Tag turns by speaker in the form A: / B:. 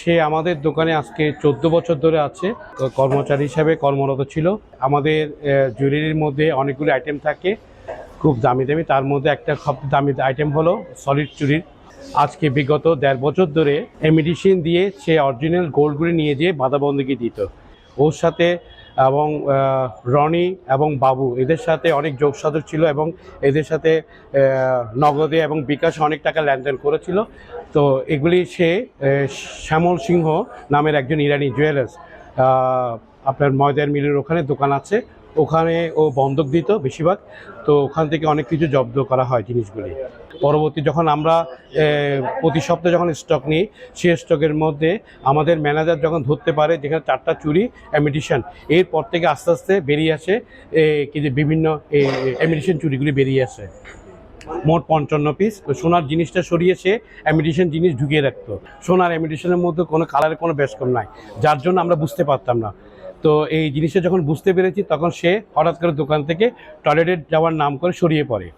A: সে আমাদের দোকানে আজকে 14 বছর ধরে আছে, কর্মচারী হিসাবে কর্মরত ছিল। আমাদের জুয়েলারির মধ্যে অনেকগুলো আইটেম থাকে, খুব দামি দামি। তার মধ্যে একটা খুব দামি আইটেম হলো সলিড চুরির। আজকে বিগত 1.5 বছর ধরে মেডিসিন দিয়ে সে অরিজিনাল গোল্ডগুলি নিয়ে যেয়ে বাধাবন্দিকে দিত। ওর সাথে এবং রনি এবং বাবু এদের সাথে অনেক যোগসাধক ছিল এবং এদের সাথে নগদে এবং বিকাশে অনেক টাকা লেনদেন করেছিল। তো এগুলি সে শ্যামল সিংহ নামের একজন ইরানি জুয়েলার্স, আপনার ময়দার মিলের ওখানে দোকান আছে, ওখানে ও বন্ধক দিত বেশিরভাগ। তো ওখান থেকে অনেক কিছু জব্দ করা হয় জিনিসগুলি। পরবর্তী যখন আমরা প্রতি সপ্তাহে যখন স্টক নিই, সেই স্টকের মধ্যে আমাদের ম্যানেজার যখন ধরতে পারে যেখানে 4টা চুরি এমিটিশন, এরপর থেকে আস্তে আস্তে বেরিয়ে আসে কিন্তু বিভিন্ন এমিটিশন চুরিগুলি বেরিয়ে আসে। মোট 55 পিস। তো সোনার জিনিসটা সরিয়ে সে এমিটিশন জিনিস ঢুকিয়ে রাখতো। সোনার এমিটিশনের মধ্যে কোনো কালারের কোনো বেশকম নাই, যার জন্য আমরা বুঝতে পারতাম না। তো এই জিনিসটা যখন বুঝতে পেরেছি তখন সে হঠাৎ করে দোকান থেকে টয়লেটে যাওয়ার নাম করে সরিয়ে পড়ে।